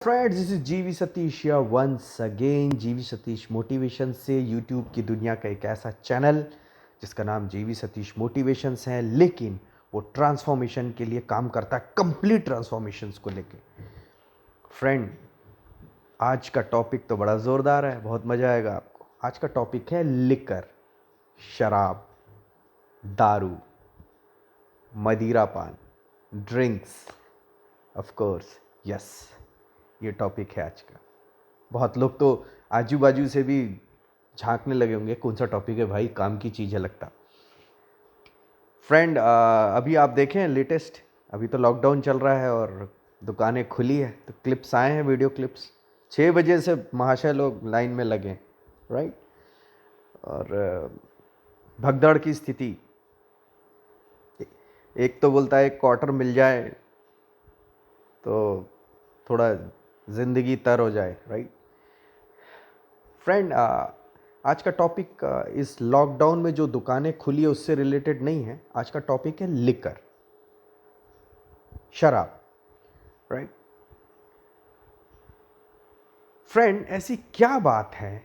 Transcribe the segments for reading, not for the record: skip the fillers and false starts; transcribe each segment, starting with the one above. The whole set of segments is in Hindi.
फ्रेंड्स, दिस इज जीवी सतीश या वंस अगेन जीवी सतीश मोटिवेशन से यूट्यूब की दुनिया का एक ऐसा चैनल जिसका नाम जीवी सतीश मोटिवेशंस है, लेकिन वो ट्रांसफॉर्मेशन के लिए काम करता है, कंप्लीट ट्रांसफॉर्मेशंस को लेके। फ्रेंड, आज का टॉपिक तो बड़ा ज़ोरदार है, बहुत मज़ा आएगा आपको। आज का टॉपिक है लिकर, शराब, दारू, मदिरा पान, ड्रिंक्स। ऑफ कोर्स, यस, ये टॉपिक है आज का। बहुत लोग तो आजू बाजू से भी झांकने लगे होंगे, कौन सा टॉपिक है भाई, काम की चीज़ है लगता। फ्रेंड, अभी आप देखें लेटेस्ट, अभी तो लॉकडाउन चल रहा है और दुकानें खुली है, तो क्लिप्स आए हैं, वीडियो क्लिप्स। 6 बजे से महाशय लोग लाइन में लगे, राइट। और भगदड़ की स्थिति। एक तो बोलता है एक क्वार्टर मिल जाए तो थोड़ा ज़िंदगी तर हो जाए, राइट। फ्रेंड, आज का टॉपिक इस लॉकडाउन में जो दुकानें खुली है उससे रिलेटेड नहीं है। आज का टॉपिक है लिकर, शराब, राइट। फ्रेंड, ऐसी क्या बात है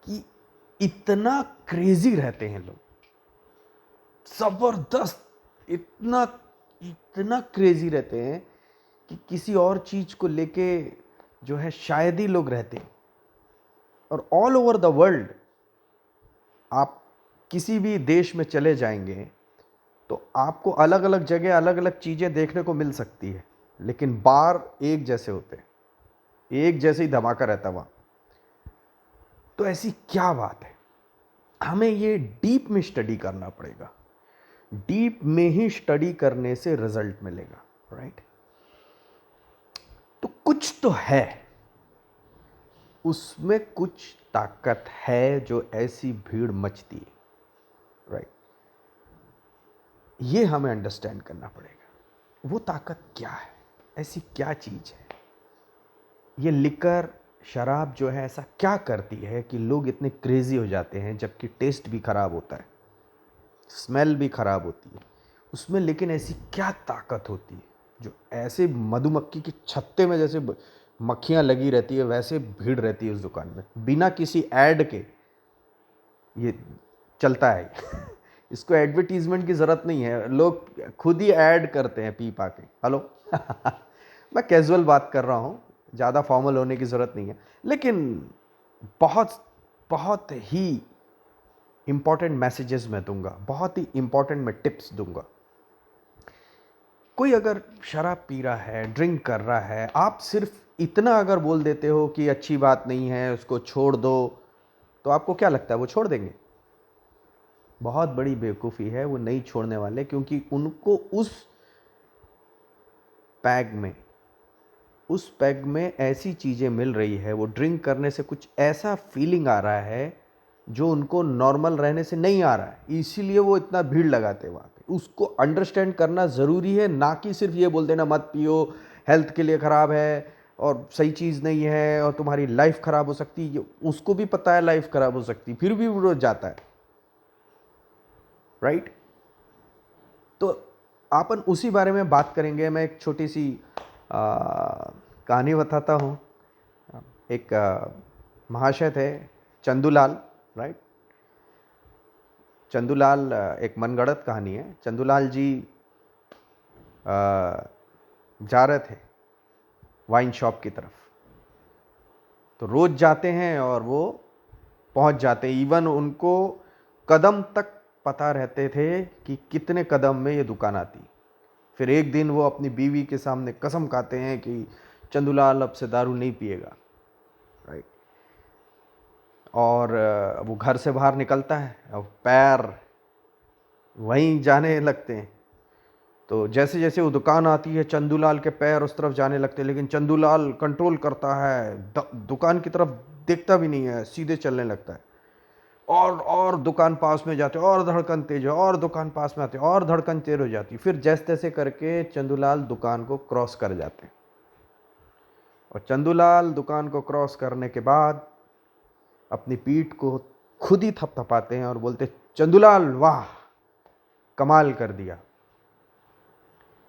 कि इतना क्रेजी रहते हैं लोग, जबरदस्त, इतना इतना क्रेजी रहते हैं कि किसी और चीज को लेके जो है शायद ही लोग रहते हैं। और ऑल ओवर द वर्ल्ड आप किसी भी देश में चले जाएंगे तो आपको अलग अलग जगह अलग अलग चीज़ें देखने को मिल सकती है, लेकिन बार एक जैसे होते हैं, एक जैसे ही धमाका रहता है वहाँ। तो ऐसी क्या बात है, हमें ये डीप में स्टडी करना पड़ेगा। डीप में ही स्टडी करने से रिजल्ट मिलेगा, राइट। तो कुछ तो है उसमें, कुछ ताकत है जो ऐसी भीड़ मचती है, राइट। ये हमें अंडरस्टैंड करना पड़ेगा। वो ताकत क्या है, ऐसी क्या चीज़ है, ये लिकर, शराब जो है ऐसा क्या करती है कि लोग इतने क्रेजी हो जाते हैं, जबकि टेस्ट भी खराब होता है, स्मेल भी खराब होती है उसमें, लेकिन ऐसी क्या ताकत होती है जो ऐसे मधुमक्खी के छत्ते में जैसे मक्खियां लगी रहती है वैसे भीड़ रहती है उस दुकान में, बिना किसी ऐड के ये चलता है। इसको एडवर्टीजमेंट की ज़रूरत नहीं है, लोग खुद ही ऐड करते हैं पी पा के। हेलो। मैं कैजुअल बात कर रहा हूँ, ज़्यादा फॉर्मल होने की ज़रूरत नहीं है, लेकिन बहुत बहुत ही इम्पॉर्टेंट मैसेजेस मैं दूंगा, बहुत ही इम्पॉर्टेंट मैं टिप्स दूंगा। कोई अगर शराब पी रहा है, ड्रिंक कर रहा है, आप सिर्फ इतना अगर बोल देते हो कि अच्छी बात नहीं है, उसको छोड़ दो, तो आपको क्या लगता है वो छोड़ देंगे? बहुत बड़ी बेवकूफ़ी है, वो नहीं छोड़ने वाले, क्योंकि उनको पैग में उस पैग में ऐसी चीज़ें मिल रही है, वो ड्रिंक करने से कुछ ऐसा फीलिंग आ रहा है जो उनको नॉर्मल रहने से नहीं आ रहा है, इसीलिए वो इतना भीड़ लगाते हैं वहाँ पे। उसको अंडरस्टैंड करना ज़रूरी है, ना कि सिर्फ ये बोल देना मत पियो, हेल्थ के लिए ख़राब है और सही चीज़ नहीं है और तुम्हारी लाइफ ख़राब हो सकती है। उसको भी पता है लाइफ ख़राब हो सकती है, फिर भी वो जाता है, राइट। तो अपन उसी बारे में बात करेंगे। मैं एक छोटी सी कहानी बताता हूँ। एक महाशय थे, चंदूलाल, राइट। चंदूलाल, एक मनगढ़ंत कहानी है। चंदूलाल जी जा रहे थे वाइन शॉप की तरफ, तो रोज़ जाते हैं और वो पहुंच जाते हैं। इवन उनको कदम तक पता रहते थे कि कितने कदम में ये दुकान आती। फिर एक दिन वो अपनी बीवी के सामने कसम खाते हैं कि चंदूलाल अब से दारू नहीं पिएगा, राइट। और वो घर से बाहर निकलता है और पैर वहीं जाने लगते हैं। तो जैसे जैसे वो दुकान आती है, चंदूलाल के पैर उस तरफ जाने लगते हैं, लेकिन चंदूलाल कंट्रोल करता है, दुकान की तरफ देखता भी नहीं है, सीधे चलने लगता है। और दुकान पास में जाते, और धड़कन तेज है, और दुकान पास में आते, और धड़कन तेज हो जाती। फिर जैसे तैसे करके चंदूलाल दुकान को क्रॉस कर जाते हैं। और चंदूलाल दुकान को क्रॉस करने के बाद अपनी पीठ को खुद ही थपथपाते हैं और बोलते, चंदूलाल वाह, कमाल कर दिया।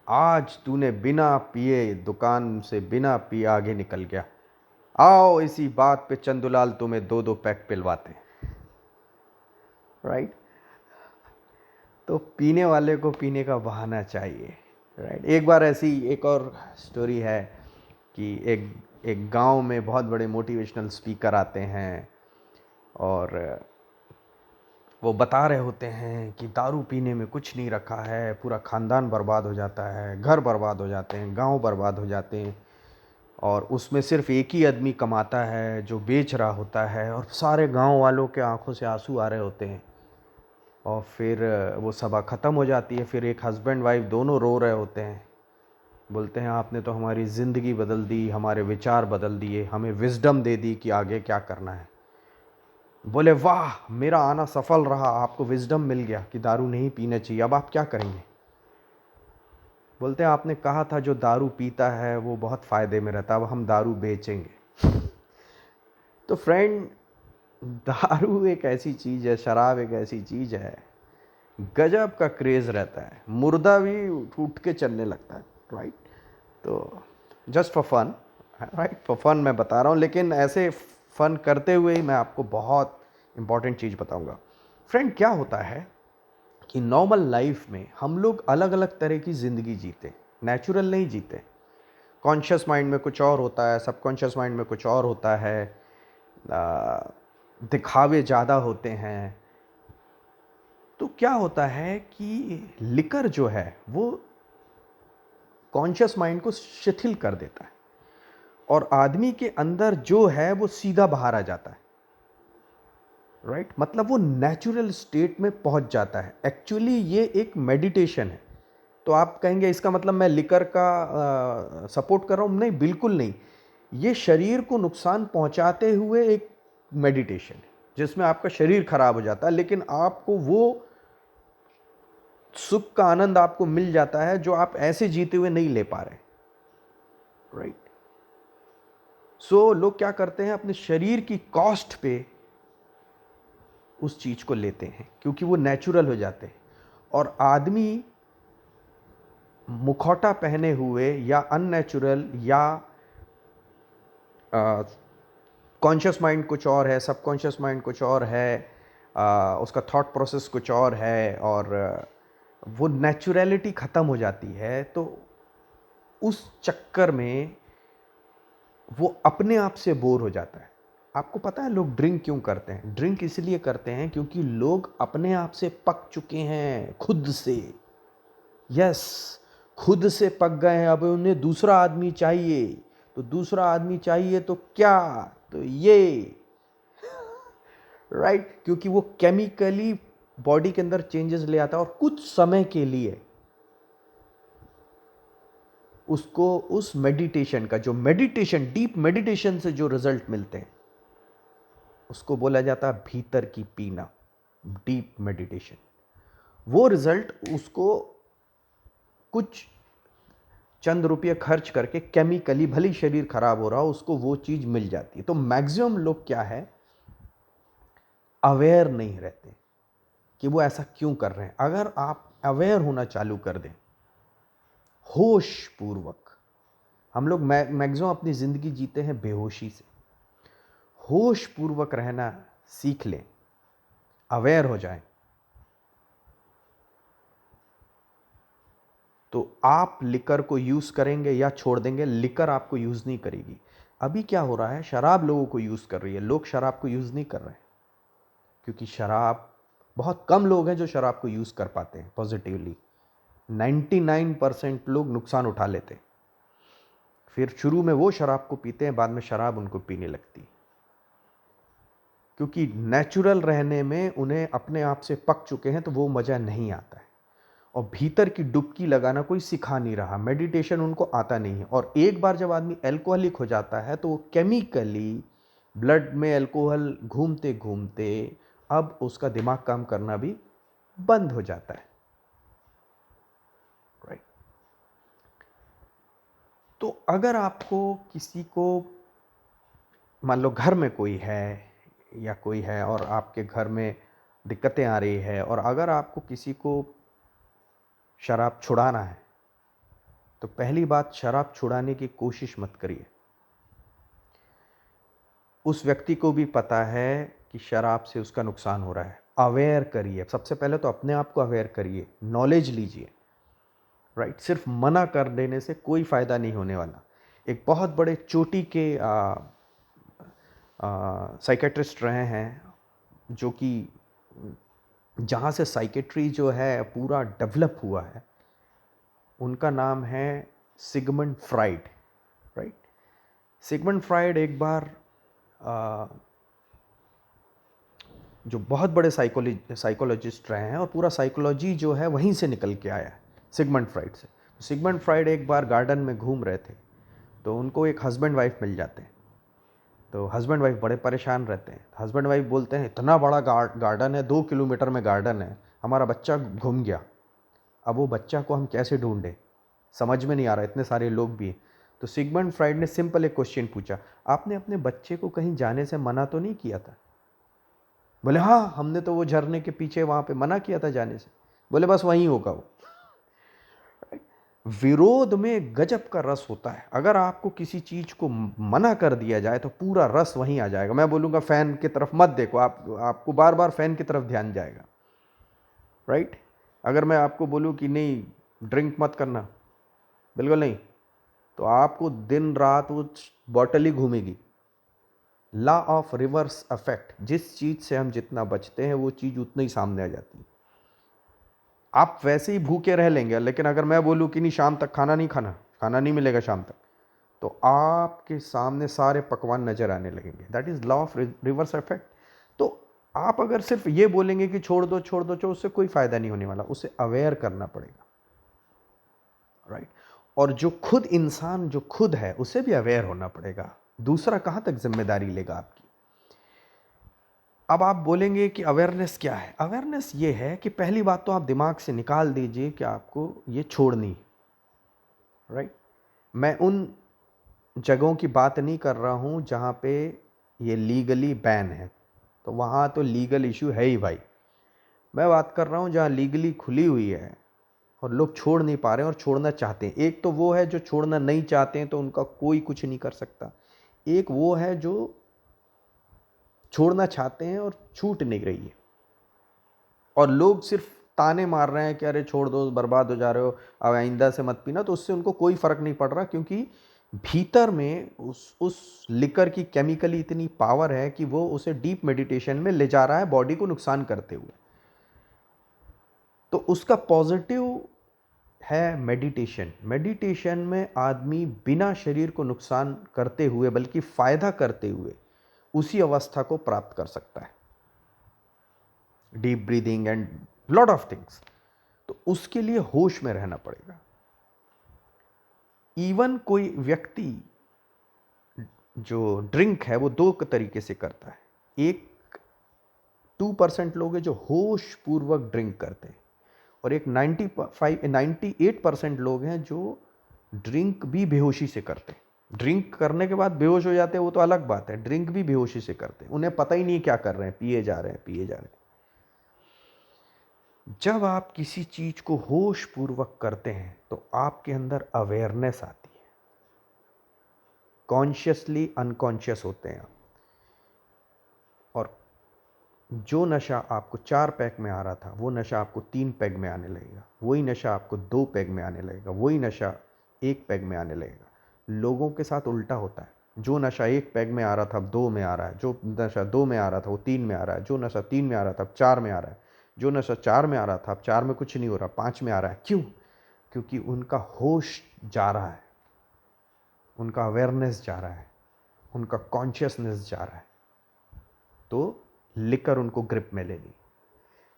आज तूने बिना पिए दुकान से बिना पिए आगे निकल गया, आओ इसी बात पे चंदुलाल तुम्हें 2-2 पैक पिलवाते हैं। राइट। तो पीने वाले को पीने का बहाना चाहिए। राइट। एक बार ऐसी एक और स्टोरी है कि एक एक गांव में बहुत बड़े मोटिवेशनल स्पीकर आते हैं और वो बता रहे होते हैं कि दारू पीने में कुछ नहीं रखा है, पूरा ख़ानदान बर्बाद हो जाता है, घर बर्बाद हो जाते हैं, गांव बर्बाद हो जाते हैं, और उसमें सिर्फ एक ही आदमी कमाता है जो बेच रहा होता है, और सारे गांव वालों के आंखों से आंसू आ रहे होते हैं। और फिर वो सभा ख़त्म हो जाती है। फिर एक हस्बैंड वाइफ दोनों रो रहे होते हैं, बोलते हैं आपने तो हमारी ज़िंदगी बदल दी, हमारे विचार बदल दिए, हमें विजडम दे दी कि आगे क्या करना है। बोले वाह, मेरा आना सफल रहा, आपको विजडम मिल गया कि दारू नहीं पीना चाहिए, अब आप क्या करेंगे? बोलते हैं आपने कहा था जो दारू पीता है वो बहुत फ़ायदे में रहता है, अब हम दारू बेचेंगे। तो फ्रेंड, दारू एक ऐसी चीज़ है, शराब एक ऐसी चीज़ है, गजब का क्रेज़ रहता है, मुर्दा भी उठ के चलने लगता है। राइट। तो just for fun, right, for fun मैं बता रहा हूँ, लेकिन ऐसे फन करते हुए ही मैं आपको बहुत इंपॉर्टेंट चीज़ बताऊँगा। फ्रेंड, क्या होता है कि नॉर्मल लाइफ में हम लोग अलग अलग तरह की ज़िंदगी जीते, नेचुरल नहीं जीते। कॉन्शियस माइंड में कुछ और होता है, सबकॉन्शियस माइंड में कुछ और होता है, दिखावे ज़्यादा होते हैं। तो क्या होता है कि लिकर जो है वो कॉन्शियस माइंड को शिथिल कर देता है, और आदमी के अंदर जो है वो सीधा बाहर आ जाता है। राइट। मतलब वो नेचुरल स्टेट में पहुंच जाता है। एक्चुअली ये एक मेडिटेशन है। तो आप कहेंगे इसका मतलब मैं लिकर का सपोर्ट कर रहा हूँ? नहीं, बिल्कुल नहीं। ये शरीर को नुकसान पहुंचाते हुए एक मेडिटेशन है जिसमें आपका शरीर खराब हो जाता है, लेकिन आपको वो सुख का आनंद आपको मिल जाता है जो आप ऐसे जीते हुए नहीं ले पा रहे। राइट। सो लोग क्या करते हैं, अपने शरीर की कॉस्ट पे उस चीज को लेते हैं क्योंकि वो नेचुरल हो जाते हैं। और आदमी मुखौटा पहने हुए या अननेचुरल या कॉन्शियस माइंड कुछ और है, सबकॉन्शियस माइंड कुछ और है, उसका थॉट प्रोसेस कुछ और है, और वो नेचुरलिटी ख़त्म हो जाती है। तो उस चक्कर में वो अपने आप से बोर हो जाता है। आपको पता है लोग ड्रिंक क्यों करते हैं? ड्रिंक इसलिए करते हैं क्योंकि लोग अपने आप से पक चुके हैं, खुद से। यस, खुद से पक गए हैं, अब उन्हें दूसरा आदमी चाहिए। तो दूसरा आदमी चाहिए तो क्या? तो ये। राइट। क्योंकि वो केमिकली बॉडी के अंदर चेंजेस ले आता है, और कुछ समय के लिए उसको उस मेडिटेशन का, जो मेडिटेशन, डीप मेडिटेशन से जो रिजल्ट मिलते हैं, उसको बोला जाता है भीतर की पीना, डीप मेडिटेशन। वो रिजल्ट उसको कुछ चंद रुपये खर्च करके केमिकली, भले ही शरीर खराब हो रहा हो, उसको वो चीज़ मिल जाती है। तो मैक्सिमम लोग क्या है, अवेयर नहीं रहते कि वो ऐसा क्यों कर रहे हैं। अगर आप अवेयर होना चालू कर दें होश पूर्वक, हम लोग मैक्सिमम अपनी ज़िंदगी जीते हैं बेहोशी से। होश पूर्वक रहना सीख लें, अवेयर हो जाएं, तो आप लिकर को यूज़ करेंगे या छोड़ देंगे। लिकर आपको यूज़ नहीं करेगी। अभी क्या हो रहा है, शराब लोगों को यूज़ कर रही है, लोग शराब को यूज़ नहीं कर रहे हैं, क्योंकि शराब, बहुत कम लोग हैं जो शराब को यूज़ कर पाते हैं पॉजिटिवली। 99% लोग नुकसान उठा लेते हैं। फिर शुरू में वो शराब को पीते हैं, बाद में शराब उनको पीने लगती है, क्योंकि नेचुरल रहने में उन्हें अपने आप से पक चुके हैं, तो वो मज़ा नहीं आता है। और भीतर की डुबकी लगाना कोई सिखा नहीं रहा, मेडिटेशन उनको आता नहीं है। और एक बार जब आदमी एल्कोहलिक हो जाता है तो वो केमिकली ब्लड में एल्कोहल घूमते घूमते अब उसका दिमाग काम करना भी बंद हो जाता है। राइट। तो अगर आपको किसी को, मान लो घर में कोई है या कोई है और आपके घर में दिक्कतें आ रही है, और अगर आपको किसी को शराब छुड़ाना है, तो पहली बात, शराब छुड़ाने की कोशिश मत करिए। उस व्यक्ति को भी पता है कि शराब से उसका नुकसान हो रहा है। अवेयर करिए, सबसे पहले तो अपने आप को अवेयर करिए, नॉलेज लीजिए, राइट। सिर्फ मना कर देने से कोई फ़ायदा नहीं होने वाला। एक बहुत बड़े चोटी के साइकेट्रिस्ट रहे हैं, जो कि जहाँ से साइकेट्री जो है पूरा डेवलप हुआ है, उनका नाम है Sigmund Freud, right. Sigmund Freud एक बार जो बहुत बड़े साइकोलॉजिस्ट रहे हैं, और पूरा साइकोलॉजी जो है वहीं से निकल के आया है, सिगमंड फ्राइड से। सिगमंड फ्राइड एक बार गार्डन में घूम रहे थे, तो उनको एक हस्बैंड वाइफ मिल जाते हैं। तो हस्बैंड वाइफ बड़े परेशान रहते हैं। हस्बैंड वाइफ बोलते हैं, इतना बड़ा गार्डन है, 2 किलोमीटर में गार्डन है, हमारा बच्चा घूम गया, अब वो बच्चा को हम कैसे ढूंढें, समझ में नहीं आ रहा, इतने सारे लोग भी हैं। तो सिगमंड फ्राइड ने सिंपल एक क्वेश्चन पूछा, आपने अपने बच्चे को कहीं जाने से मना तो नहीं किया था? बोले हाँ, हमने तो वो झरने के पीछे वहाँ पे मना किया था जाने से। बोले बस वहीं होगा वो। विरोध में गजब का रस होता है। अगर आपको किसी चीज को मना कर दिया जाए तो पूरा रस वहीं आ जाएगा। मैं बोलूँगा फैन की तरफ मत देखो, आपको बार बार फैन की तरफ ध्यान जाएगा, राइट। अगर मैं आपको बोलूँ कि नहीं ड्रिंक मत करना, बिल्कुल नहीं, तो आपको दिन रात वो बॉटल ही घूमेगी। लॉ ऑफ रिवर्स इफेक्ट, जिस चीज़ से हम जितना बचते हैं वो चीज़ उतना ही सामने आ जाती है। आप वैसे ही भूखे रह लेंगे, लेकिन अगर मैं बोलूँ कि नहीं शाम तक खाना नहीं खाना, खाना नहीं मिलेगा शाम तक, तो आपके सामने सारे पकवान नजर आने लगेंगे। That is law of reverse effect. तो आप अगर सिर्फ ये बोलेंगे कि छोड़ दो छोड़ दो, उससे कोई फायदा नहीं होने वाला, उसे अवेयर करना पड़ेगा, राइट। और जो खुद इंसान जो खुद है उसे भी अवेयर होना पड़ेगा। दूसरा कहां तक जिम्मेदारी लेगा आपकी? अब आप बोलेंगे कि अवेयरनेस क्या है? अवेयरनेस ये है कि पहली बात तो आप दिमाग से निकाल दीजिए कि आपको ये छोड़नी, राइट। मैं उन जगहों की बात नहीं कर रहा हूँ जहाँ पे ये लीगली बैन है, तो वहाँ तो लीगल इशू है ही भाई। मैं बात कर रहा हूँ जहाँ लीगली खुली हुई है और लोग छोड़ नहीं पा रहे हैं और छोड़ना चाहते हैं। एक तो वो है जो छोड़ना नहीं चाहते हैं, तो उनका कोई कुछ नहीं कर सकता। एक वो है जो छोड़ना चाहते हैं और छूट नहीं रही है, और लोग सिर्फ ताने मार रहे हैं कि अरे छोड़ दो, बर्बाद हो जा रहे हो, अब आइंदा से मत पीना। तो उससे उनको कोई फर्क नहीं पड़ रहा, क्योंकि भीतर में उस लिकर की केमिकली इतनी पावर है कि वो उसे डीप मेडिटेशन में ले जा रहा है, बॉडी को नुकसान करते हुए। तो उसका पॉजिटिव है मेडिटेशन। मेडिटेशन में आदमी बिना शरीर को नुकसान करते हुए बल्कि फायदा करते हुए उसी अवस्था को प्राप्त कर सकता है, deep breathing and lot of things. तो उसके लिए होश में रहना पड़ेगा। इवन कोई व्यक्ति जो ड्रिंक है वो दो तरीके से करता है। एक 2% लोग हैं जो होश पूर्वक ड्रिंक करते हैं, और एक 98% लोग हैं जो ड्रिंक भी बेहोशी से करते हैं। ड्रिंक करने के बाद बेहोश हो जाते हैं वो तो अलग बात है, ड्रिंक भी बेहोशी से करते हैं, उन्हें पता ही नहीं क्या कर रहे हैं, पिए जा रहे हैं पिए जा रहे हैं। जब आप किसी चीज को होश पूर्वक करते हैं तो आपके अंदर अवेयरनेस आती है, कॉन्शियसली अनकॉन्शियस होते हैं आप। और जो नशा आपको 4 पैक में आ रहा था वो नशा आपको 3 पैक में आने लगेगा, वही नशा आपको 2 पैक में आने लगेगा, वही नशा 1 पैक में आने लगेगा। लोगों के साथ उल्टा होता है, जो नशा 1 पैक में आ रहा था अब 2 में आ रहा है, जो नशा 2 में आ रहा था वो 3 में आ रहा है, जो नशा 3 में आ रहा था अब 4 में आ रहा है, जो नशा 4 में आ रहा था अब 4 में कुछ नहीं हो रहा, 5 में आ रहा है। क्यों? क्योंकि उनका होश जा रहा है, उनका अवेयरनेस जा रहा है, उनका कॉन्शियसनेस जा रहा है, तो लिकर उनको ग्रिप में ले ली।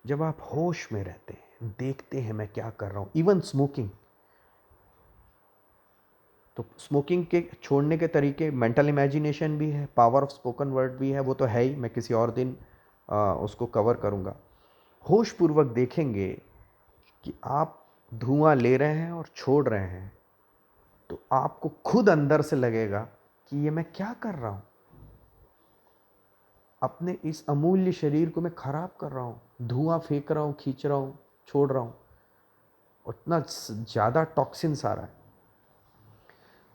जब आप होश में रहते हैं, देखते हैं मैं क्या कर रहा हूं। इवन स्मोकिंग, तो स्मोकिंग के छोड़ने के तरीके, मेंटल इमेजिनेशन भी है, पावर ऑफ स्पोकन वर्ड भी है, वो तो है ही, मैं किसी और दिन उसको कवर करूंगा। होश पूर्वक देखेंगे कि आप धुआं ले रहे हैं और छोड़ रहे हैं, तो आपको खुद अंदर से लगेगा कि ये मैं क्या कर रहा हूं, अपने इस अमूल्य शरीर को मैं खराब कर रहा हूं, धुआं फेंक रहा हूं, खींच रहा हूं, छोड़ रहा हूं, उतना ज़्यादा टॉक्सिन्स आ रहा है।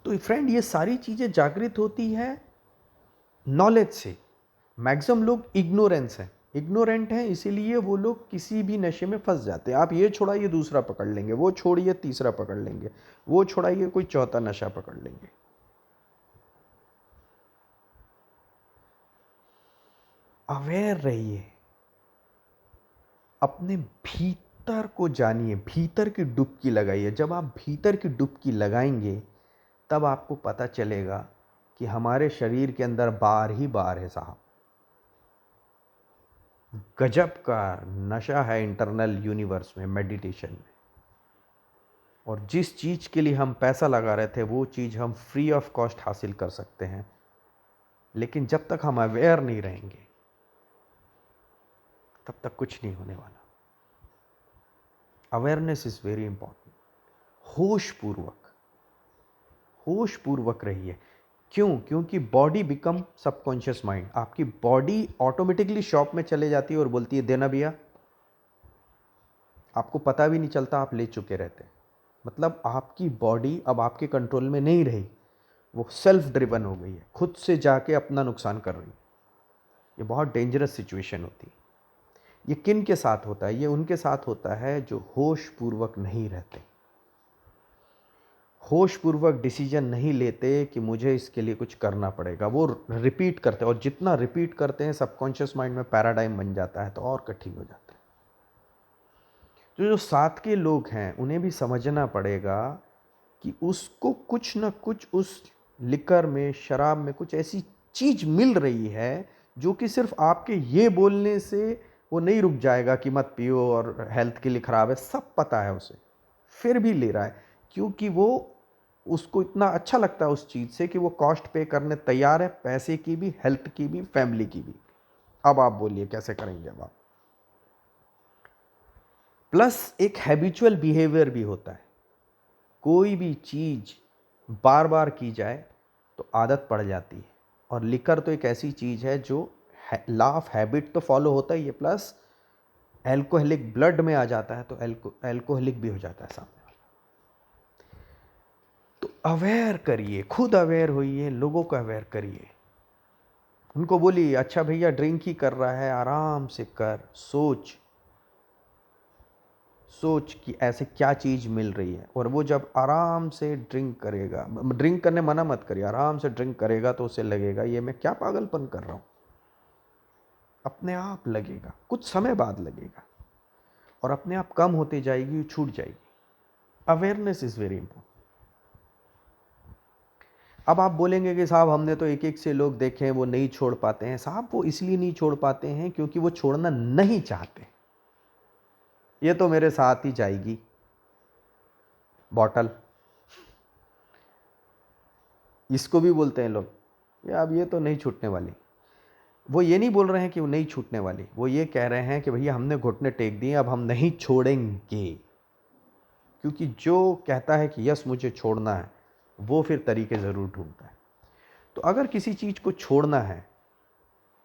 तो फ्रेंड ये सारी चीज़ें जागृत होती है नॉलेज से। मैक्सिमम लोग इग्नोरेंस हैं, इग्नोरेंट हैं, इसीलिए वो लोग किसी भी नशे में फंस जाते हैं। आप ये छोड़ाइए दूसरा पकड़ लेंगे, वो छोड़िए तीसरा पकड़ लेंगे, वो छोड़ाइए कोई चौथा नशा पकड़ लेंगे। अवेयर रहिए, अपने भीतर को जानिए, भीतर की डुबकी लगाइए। जब आप भीतर की डुबकी लगाएंगे तब आपको पता चलेगा कि हमारे शरीर के अंदर बार ही बार है साहब। गजब का नशा है इंटरनल यूनिवर्स में, मेडिटेशन में। और जिस चीज़ के लिए हम पैसा लगा रहे थे वो चीज़ हम फ्री ऑफ कॉस्ट हासिल कर सकते हैं। लेकिन जब तक हम अवेयर नहीं रहेंगे तब तक कुछ नहीं होने वाला। Awareness is very important. होश पूर्वक रहिए। क्यों? क्योंकि बॉडी बिकम सबकॉन्शियस माइंड। आपकी बॉडी ऑटोमेटिकली शॉप में चले जाती है और बोलती है देना भैया। आपको पता भी नहीं चलता, आप ले चुके रहते हैं। मतलब आपकी बॉडी अब आपके कंट्रोल में नहीं रही, वो सेल्फ ड्रिवन हो गई है, खुद से जाके अपना नुकसान कर रही है। ये बहुत डेंजरस सिचुएशन होती है। ये किन के साथ होता है? ये उनके साथ होता है जो होश पूर्वक नहीं रहते, होश पूर्वक डिसीजन नहीं लेते कि मुझे इसके लिए कुछ करना पड़ेगा। वो रिपीट करते हैं, और जितना रिपीट करते हैं सबकॉन्शियस माइंड में पैराडाइम बन जाता है, तो और कठिन हो जाता है। तो जो साथ के लोग हैं उन्हें भी समझना पड़ेगा कि उसको कुछ ना कुछ उस लिकर में, शराब में कुछ ऐसी चीज मिल रही है जो कि सिर्फ आपके ये बोलने से वो नहीं रुक जाएगा कि मत पियो और हेल्थ के लिए खराब है। सब पता है उसे, फिर भी ले रहा है, क्योंकि वो उसको इतना अच्छा लगता है उस चीज से कि वो कॉस्ट पे करने तैयार है, पैसे की भी, हेल्थ की भी, फैमिली की भी। अब आप बोलिए कैसे करेंगे अब आप? प्लस एक हैबिचुअल बिहेवियर भी होता है। कोई भी चीज बार बार की जाए तो आदत पड़ जाती है। और लिकर तो एक ऐसी चीज है जो लॉ ऑफ हैबिट तो फॉलो होता ही है, प्लस एल्कोहलिक ब्लड में आ जाता है, तो एल्कोहलिक भी हो जाता है सामने वाला। तो अवेयर करिए, खुद अवेयर होइए, लोगों को अवेयर करिए। उनको बोलिए अच्छा भैया ड्रिंक ही कर रहा है, आराम से कर, सोच सोच कि ऐसे क्या चीज़ मिल रही है। और वो जब आराम से ड्रिंक करेगा, ड्रिंक करने मना मत करिए, आराम से ड्रिंक करेगा तो उसे लगेगा ये मैं क्या पागलपन कर रहा हूँ। अपने आप लगेगा, कुछ समय बाद लगेगा, और अपने आप कम होती जाएगी, छूट जाएगी। Awareness is very important. अब आप बोलेंगे कि साहब हमने तो एक एक से लोग देखे हैं वो नहीं छोड़ पाते हैं। साहब वो इसलिए नहीं छोड़ पाते हैं क्योंकि वो छोड़ना नहीं चाहते। ये तो मेरे साथ ही जाएगी बॉटल, इसको भी बोलते हैं लोग या अब ये तो नहीं छूटने वाली। वो ये नहीं बोल रहे हैं कि वो नहीं छूटने वाली, वो ये कह रहे हैं कि भैया हमने घुटने टेक दिए, अब हम नहीं छोड़ेंगे। क्योंकि जो कहता है कि यस मुझे छोड़ना है, वो फिर तरीके ज़रूर ढूंढता है। तो अगर किसी चीज़ को छोड़ना है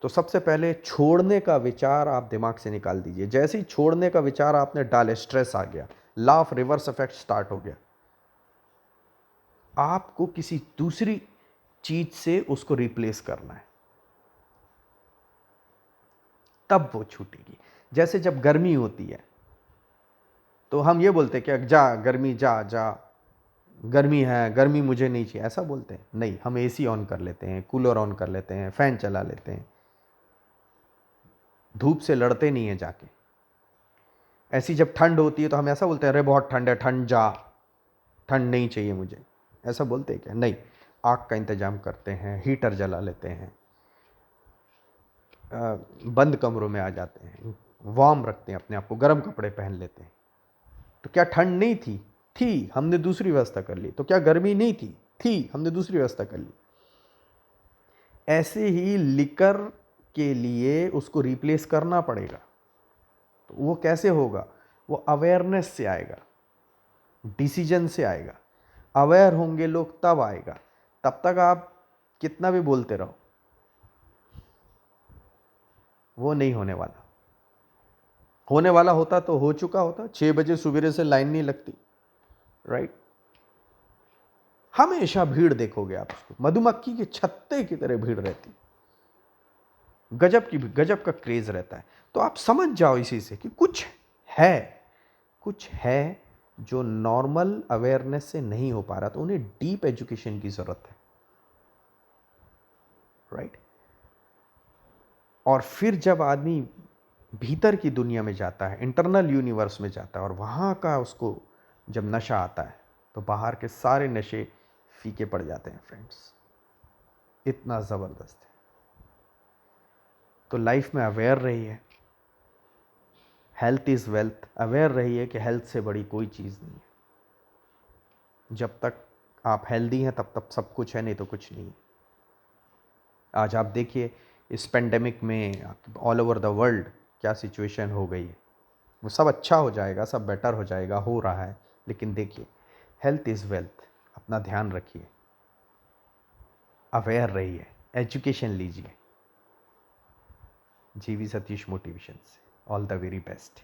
तो सबसे पहले छोड़ने का विचार आप दिमाग से निकाल दीजिए। जैसे ही छोड़ने का विचार आपने डाले, स्ट्रेस आ गया, law of reverse effect start हो गया। आपको किसी दूसरी चीज से उसको रिप्लेस करना है, तब वो छूटेगी। जैसे जब गर्मी होती है तो हम ये बोलते हैं कि जा गर्मी, जा जा, गर्मी है, गर्मी मुझे नहीं चाहिए, ऐसा बोलते हैं? नहीं, हम एसी ऑन कर लेते हैं, कूलर ऑन कर लेते हैं, फैन चला लेते हैं, धूप से लड़ते नहीं है जाके। ऐसी जब ठंड होती है तो हम ऐसा बोलते हैं अरे बहुत ठंड है, ठंड जा, ठंड नहीं चाहिए मुझे, ऐसा बोलते हैं क्या? नहीं, आग का इंतजाम करते हैं, हीटर जला लेते हैं, बंद कमरों में आ जाते हैं, वार्म रखते हैं अपने आप को, गर्म कपड़े पहन लेते हैं। तो क्या ठंड नहीं थी? थी, हमने दूसरी व्यवस्था कर ली। तो क्या गर्मी नहीं थी? थी, हमने दूसरी व्यवस्था कर ली। ऐसे ही लिकर के लिए उसको रिप्लेस करना पड़ेगा। तो वो कैसे होगा? वो अवेयरनेस से आएगा, डिसीजन से आएगा। अवेयर होंगे लोग तब आएगा। तब तक आप कितना भी बोलते रहो, वो नहीं होने वाला। होने वाला होता तो हो चुका होता, 6 बजे सुबह से लाइन नहीं लगती, राइट? हमेशा भीड़ देखोगे आप उसको, मधुमक्खी के छत्ते की तरह भीड़ रहती, गजब का क्रेज रहता है। तो आप समझ जाओ इसी से कि कुछ है जो नॉर्मल अवेयरनेस से नहीं हो पा रहा, तो उन्हें डीप एजुकेशन की जरूरत है, राइट। और फिर जब आदमी भीतर की दुनिया में जाता है, इंटरनल यूनिवर्स में जाता है, और वहाँ का उसको जब नशा आता है, तो बाहर के सारे नशे फीके पड़ जाते हैं फ्रेंड्स, इतना ज़बरदस्त है। तो लाइफ में अवेयर रहिए, हेल्थ इज़ वेल्थ, अवेयर रहिए कि हेल्थ से बड़ी कोई चीज़ नहीं है। जब तक आप हेल्दी हैं तब तक सब कुछ है, नहीं तो कुछ नहीं है। आज आप देखिए इस पेंडेमिक में ऑल ओवर द वर्ल्ड क्या सिचुएशन हो गई है। वो सब अच्छा हो जाएगा, सब बेटर हो जाएगा, हो रहा है, लेकिन देखिए हेल्थ इज़ वेल्थ, अपना ध्यान रखिए, अवेयर रहिए, एजुकेशन लीजिए। जीवी सतीश मोटिवेशन से all the very best.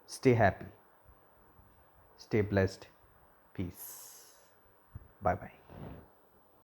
Stay happy, stay blessed, peace, bye bye.